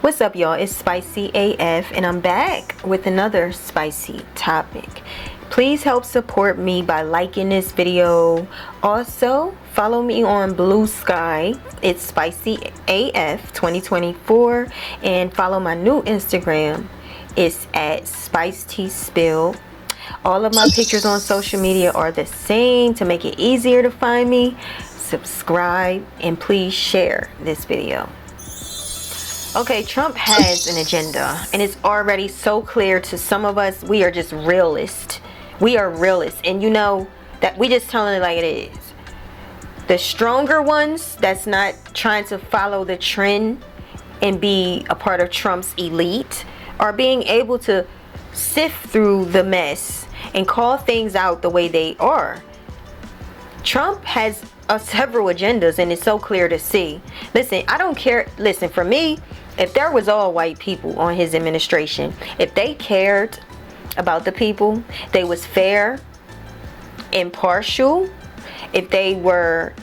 What's up, y'all? It's Spicy AF, and I'm back with another spicy topic. Please help support me by liking this video. Also, follow me on Blue Sky. It's Spicy AF 2024, and follow my new Instagram. It's at SpiceTeaSpill. All of my pictures on social media are the same. To make it easier to find me, subscribe and please share this video. Okay, Trump has an agenda, and it's already so clear to some of us. We are just realists. We are realists, and you know that we just telling it like it is. The stronger ones that's not trying to follow the trend and be a part of Trump's elite are being able to sift through the mess and call things out the way they are. Trump has several agendas, and it's so clear to see. Listen, I don't care. Listen, for me, if there was all white people on his administration, if they cared about the people, they was fair, impartial, if they were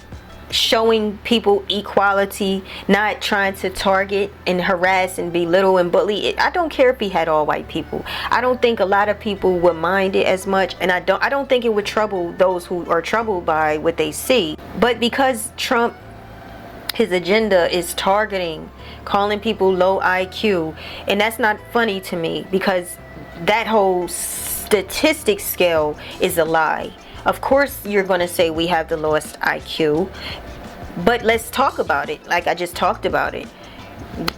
showing people equality, not trying to target and harass and belittle and bully. I don't care if he had all white people. I don't think a lot of people would mind it as much, and I don't think it would trouble those who are troubled by what they see. But because Trump, his agenda is targeting, calling people low IQ, and that's not funny to me because that whole statistic scale is a lie. Of course, you're going to say we have the lowest IQ, but let's talk about it like I just talked about it.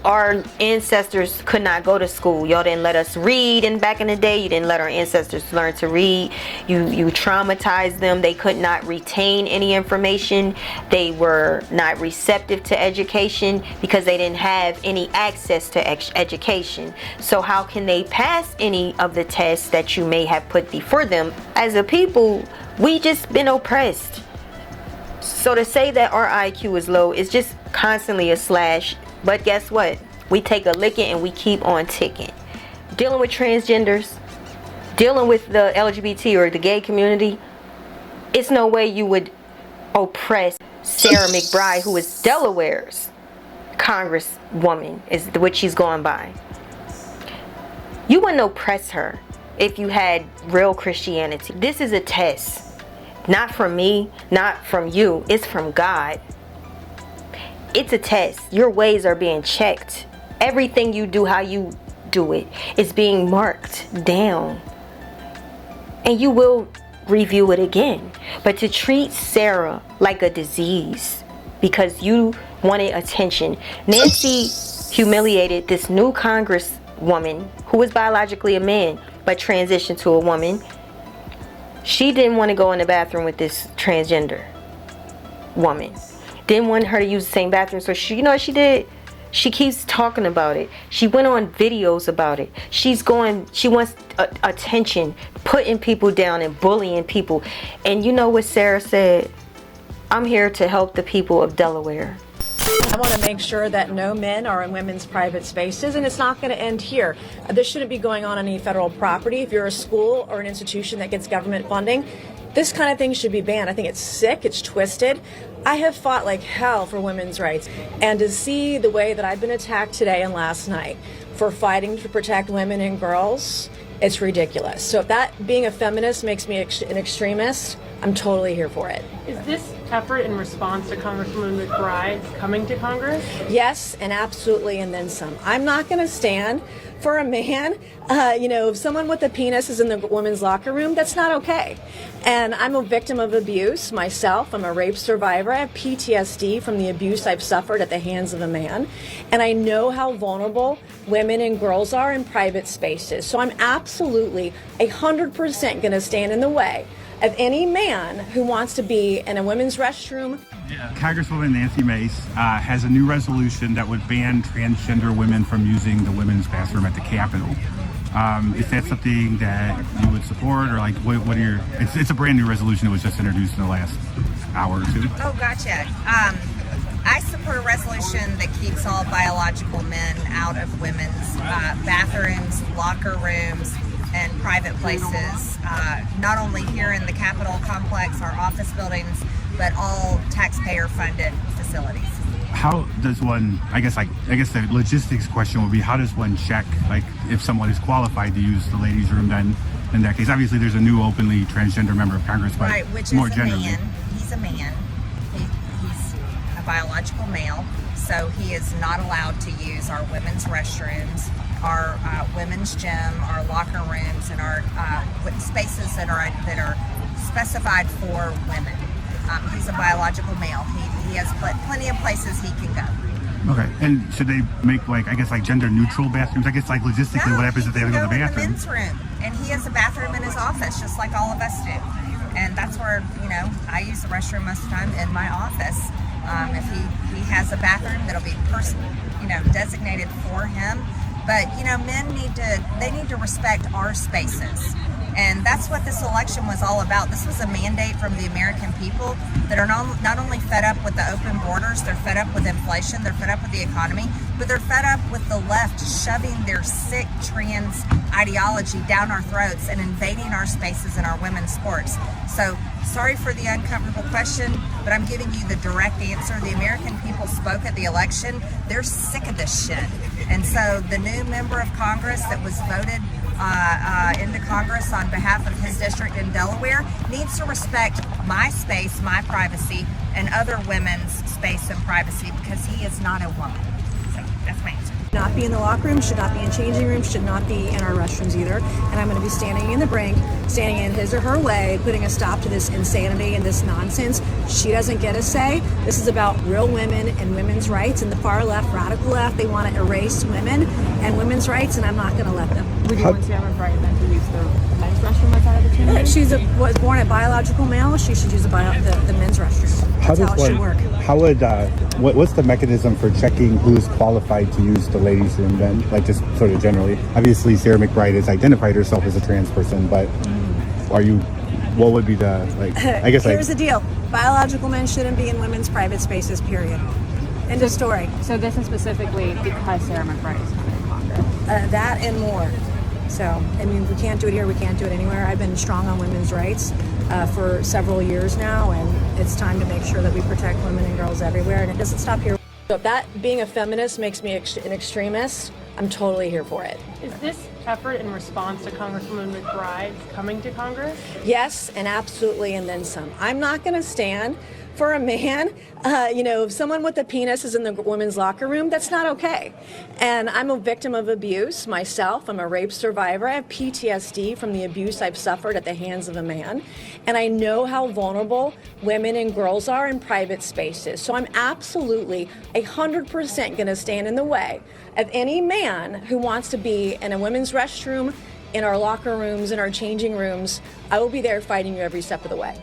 Our ancestors could not go to school. Y'all didn't let us read, and back in the day, you didn't let our ancestors learn to read. You traumatized them. They could not retain any information. They were not receptive to education because they didn't have any access to education. So how can they pass any of the tests that you may have put before them? As a people, we just been oppressed. So to say that our IQ is low is just constantly a slash. But guess what? We take a licking and we keep on ticking. Dealing with transgenders, dealing with the LGBT or the gay community, it's no way you would oppress Sarah McBride, who is Delaware's congresswoman, is what she's going by. You wouldn't oppress her if you had real Christianity. This is a test. Not from me, not from you. It's from God. It's a test. Your ways are being checked. Everything you do, how you do it, is being marked down. And you will review it again. But to treat Sarah like a disease because you wanted attention. Nancy humiliated this new congresswoman who was biologically a man but transitioned to a woman. She didn't want to go in the bathroom with this transgender woman. Didn't want her to use the same bathroom. So she, you know what she did? She keeps talking about it. She went on videos about it. She wants attention, putting people down and bullying people. And you know what Sarah said? I'm here to help the people of Delaware. I want to make sure that no men are in women's private spaces, and it's not going to end here. This shouldn't be going on any federal property. If you're a school or an institution that gets government funding, this kind of thing should be banned. I think it's sick, it's twisted. I have fought like hell for women's rights, and to see the way that I've been attacked today and last night for fighting to protect women and girls, it's ridiculous. So if that being a feminist makes me an extremist, I'm totally here for it. Is this effort in response to Congresswoman McBride coming to Congress? Yes, and absolutely, and then some. I'm not going to stand for a man, if someone with a penis is in the women's locker room, that's not okay. And I'm a victim of abuse myself. I'm a rape survivor. I have PTSD from the abuse I've suffered at the hands of a man. And I know how vulnerable women and girls are in private spaces. So I'm absolutely 100% going to stand in the way of any man who wants to be in a women's restroom. Yeah. Congresswoman Nancy Mace has a new resolution that would ban transgender women from using the women's bathroom at the Capitol. Is that something that you would support, or like what are your? It's a brand new resolution that was just introduced in the last hour or two. Oh, gotcha. I support a resolution that keeps all biological men out of women's bathrooms, locker rooms, and private places, not only here in the Capitol complex, our office buildings, but all taxpayer-funded facilities. how does one, I guess the logistics question would be, how does one check, like, if someone is qualified to use the ladies' room then in that case? Obviously, there's a new openly transgender member of Congress, but right, which more is a generally. man. He's a man. He's a biological male, so he is not allowed to use our women's restrooms, our women's gym, our locker rooms, and our spaces that are specified for women. He's a biological male. He has plenty of places he can go. Okay, and should they make like gender neutral bathrooms? I guess like logistically, what happens if they have to go to the bathroom? In the men's room, and he has a bathroom in his office, just like all of us do. And that's where I use the restroom most of the time in my office. If he has a bathroom that'll be designated for him. But men need to respect our spaces. And that's what this election was all about. This was a mandate from the American people that are not only fed up with the open borders, they're fed up with inflation, they're fed up with the economy, but they're fed up with the left shoving their sick trans ideology down our throats and invading our spaces in our women's sports. So sorry for the uncomfortable question, but I'm giving you the direct answer. The American people spoke at the election. They're sick of this shit. And so the new member of Congress that was voted into Congress on behalf of his district in Delaware needs to respect my space, my privacy, and other women's space and privacy, because he is not a woman. So that's my answer. Not be in the locker room, should not be in changing rooms, should not be in our restrooms either. And I'm going to be standing in the brink, standing in his or her way, putting a stop to this insanity and this nonsense. She doesn't get a say. This is about real women and women's rights. And the far left, radical left, they want to erase women and women's rights, and I'm not going to let them. Would you want Sarah McBride then to use the men's restroom outside of the team? She was born a biological male. She should use the men's restroom. That's how it should work. How would what's the mechanism for checking who's qualified to use the ladies' room then? Like, just sort of generally. Obviously, Sarah McBride has identified herself as a trans person, but what would be the Here's the deal: biological men shouldn't be in women's private spaces. Period. End of story. So this is specifically because Sarah McBride is coming to Congress. That and more. So, I mean, we can't do it here, we can't do it anywhere. I've been strong on women's rights for several years now, and it's time to make sure that we protect women and girls everywhere, and it doesn't stop here. So if that being a feminist makes me an extremist, I'm totally here for it. Is this effort in response to Congresswoman McBride coming to Congress? Yes, and absolutely, and then some. I'm not going to stand for a man, if someone with a penis is in the women's locker room, that's not okay. And I'm a victim of abuse myself. I'm a rape survivor. I have PTSD from the abuse I've suffered at the hands of a man. And I know how vulnerable women and girls are in private spaces. So I'm absolutely 100% going to stand in the way of any man who wants to be in a women's restroom, in our locker rooms, in our changing rooms. I will be there fighting you every step of the way.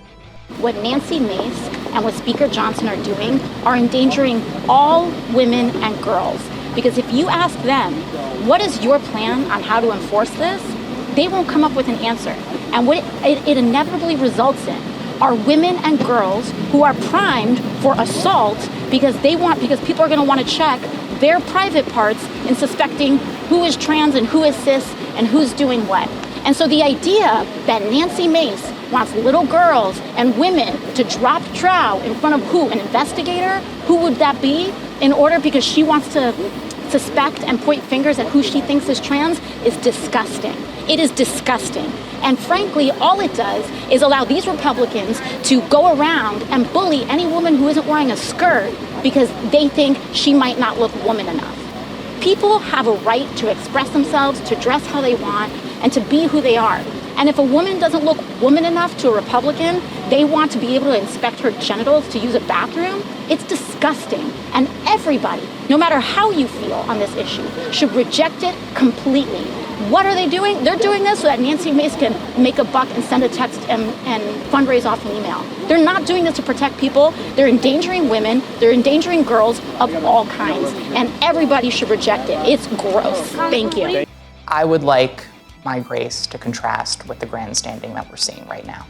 What Nancy Mace and what Speaker Johnson are doing are endangering all women and girls. Because if you ask them, what is your plan on how to enforce this? They won't come up with an answer. And what it inevitably results in are women and girls who are primed for assault because people are going to want to check their private parts in suspecting who is trans and who is cis and who's doing what. And so the idea that Nancy Mace wants little girls and women to drop trow in front of who? An investigator? Who would that be? In order, because she wants to suspect and point fingers at who she thinks is trans is disgusting. It is disgusting. And frankly, all it does is allow these Republicans to go around and bully any woman who isn't wearing a skirt because they think she might not look woman enough. People have a right to express themselves, to dress how they want, and to be who they are. And if a woman doesn't look woman enough to a Republican, they want to be able to inspect her genitals to use a bathroom. It's disgusting. And everybody, no matter how you feel on this issue, should reject it completely. What are they doing? They're doing this so that Nancy Mace can make a buck and send a text and fundraise off an email. They're not doing this to protect people. They're endangering women. They're endangering girls of all kinds. And everybody should reject it. It's gross. Thank you. I would like my grace to contrast with the grandstanding that we're seeing right now.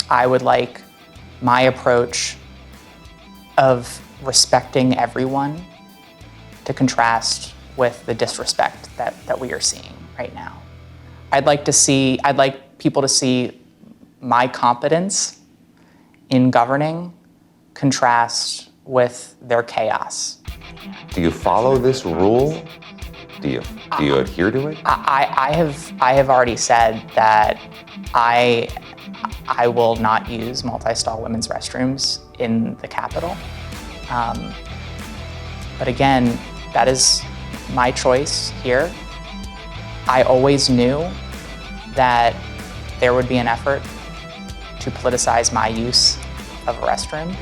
I would like my approach of respecting everyone to contrast with the disrespect that we are seeing right now. I'd like people to see my competence in governing contrast with their chaos. Do you follow this rule? Do you adhere to it? I have already said that I will not use multi-stall women's restrooms in the Capitol. But again, that is my choice here. I always knew that there would be an effort to politicize my use of a restroom.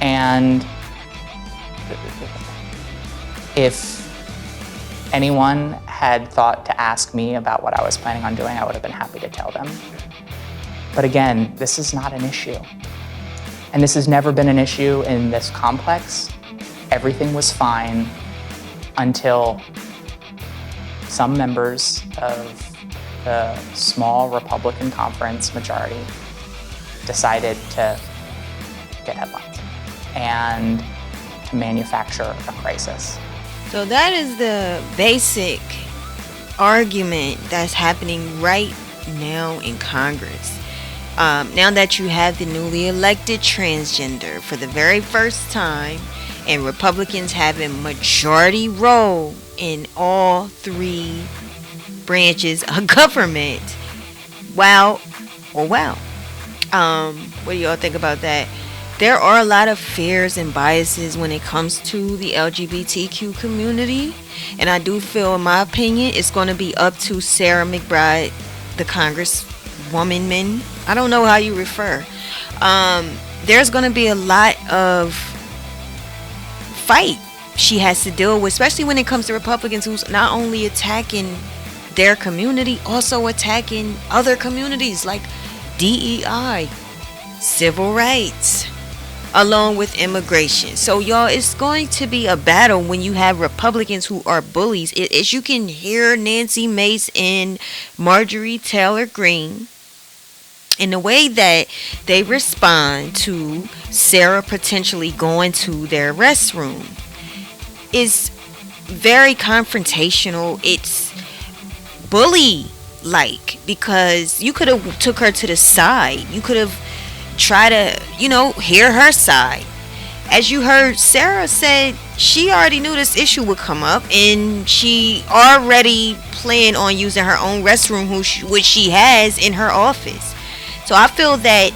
And if anyone had thought to ask me about what I was planning on doing, I would have been happy to tell them. But again, this is not an issue. And this has never been an issue in this complex. Everything was fine until some members of the small Republican conference majority decided to get headlines and to manufacture a crisis. So that is the basic argument that's happening right now in Congress. Now that you have the newly elected transgender for the very first time, and Republicans have a majority role in all three branches of government. Wow. What do y'all think about that? There are a lot of fears and biases when it comes to the LGBTQ community. And I do feel, in my opinion, it's going to be up to Sarah McBride, the Congresswoman. I don't know how you refer. There's going to be a lot of fight she has to deal with, especially when it comes to Republicans who's not only attacking their community, also attacking other communities like DEI, civil rights, along with immigration. So y'all, it's going to be a battle when you have Republicans who are bullies. As you can hear Nancy Mace and Marjorie Taylor Greene in the way that they respond to Sarah potentially going to their restroom is very confrontational. It's bully like, because you could have took her to the side. You could have tried to, hear her side. As you heard, Sarah said she already knew this issue would come up, and she already planned on using her own restroom, which she has in her office. So I feel that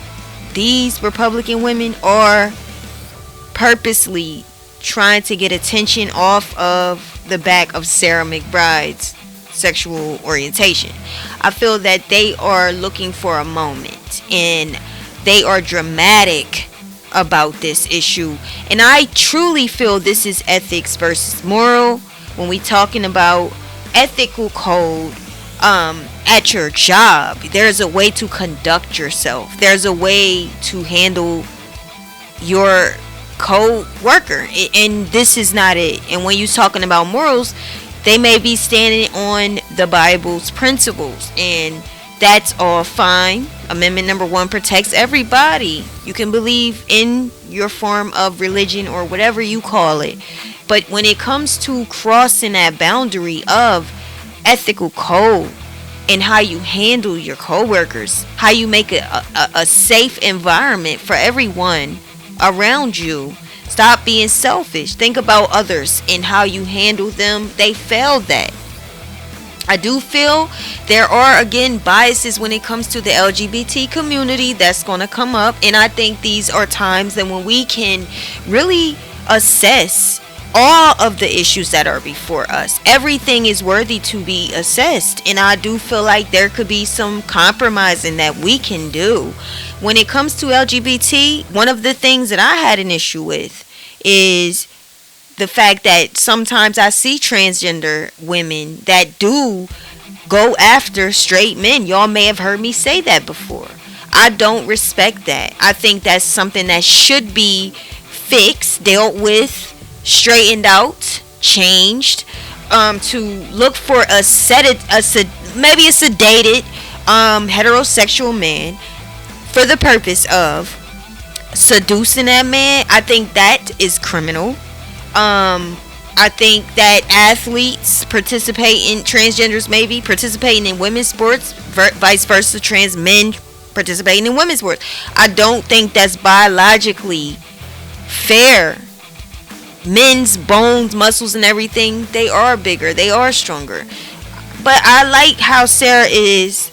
these Republican women are purposely trying to get attention off of the back of Sarah McBride's sexual orientation. I feel that they are looking for a moment, and they are dramatic about this issue. And I truly feel this is ethics versus moral. When we talking about ethical code, at your job, there's a way to conduct yourself. There's a way to handle your co-worker, and this is not it. And when you're talking about morals, they may be standing on the Bible's principles, and that's all fine. Amendment number 1 protects everybody. You can believe in your form of religion or whatever you call it, but when it comes to crossing that boundary of ethical code and how you handle your co-workers, how you make a safe environment for everyone around you. Stop being selfish. Think about others and how you handle them. They failed that. I do feel there are, again, biases when it comes to the LGBT community that's going to come up. And I think these are times that when we can really assess all of the issues that are before us. Everything is worthy to be assessed, and I do feel like there could be some compromising that we can do. When it comes to LGBT, one of the things that I had an issue with is the fact that sometimes I see transgender women that do go after straight men. Y'all may have heard me say that before. I don't respect that. I think that's something that should be fixed, dealt with, straightened out, changed, to look for maybe a sedated heterosexual man for the purpose of seducing that man. I think that is criminal. I think that athletes transgenders maybe participating in women's sports, vice versa, trans men participating in women's sports. I don't think that's biologically fair men's bones, muscles, and everything, they are bigger, they are stronger. But I like how Sarah is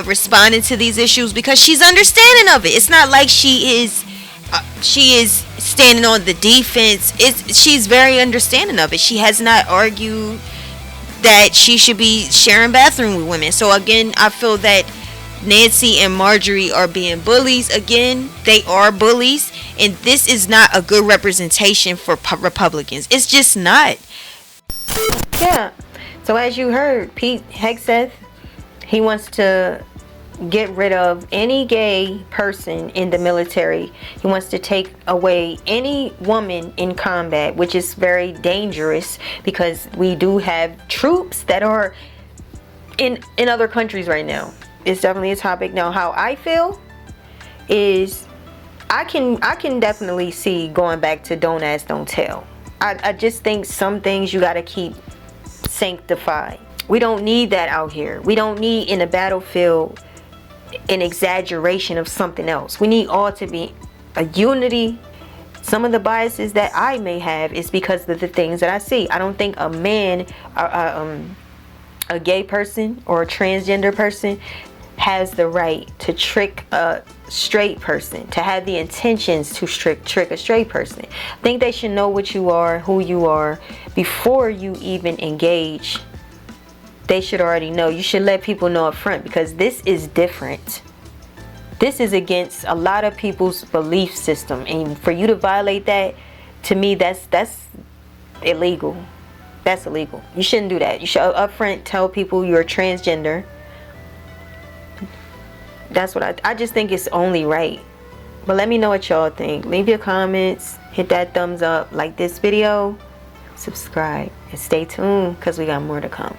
responding to these issues because she's understanding of it. It's not like she is standing on the defense. She's very understanding of it. She has not argued that she should be sharing bathroom with women. So again, I feel that Nancy and Marjorie are being bullies. Again, they are bullies, and this is not a good representation for Republicans. It's just not. Yeah. So as you heard, Pete Hegseth, he wants to get rid of any gay person in the military. He wants to take away any woman in combat, which is very dangerous because we do have troops that are in other countries right now. It's definitely a topic. Now, how I feel is I can definitely see going back to don't ask, don't tell. I just think some things you got to keep sanctified. We don't need that out here. We don't need in a battlefield an exaggeration of something else. We need all to be a unity. Some of the biases that I may have is because of the things that I see. I don't think a man, a gay person or a transgender person has the right to trick a straight person, to have the intentions to trick a straight person. I think they should know what you are, who you are, before you even engage. They should already know. You should let people know up front, because this is different. This is against a lot of people's belief system, and for you to violate that, to me, that's illegal. That's illegal. You shouldn't do that. You should up front tell people you're transgender. That's what I just think it's only right. But let me know what y'all think. Leave your comments, hit that thumbs up, like this video, subscribe, and stay tuned because we got more to come.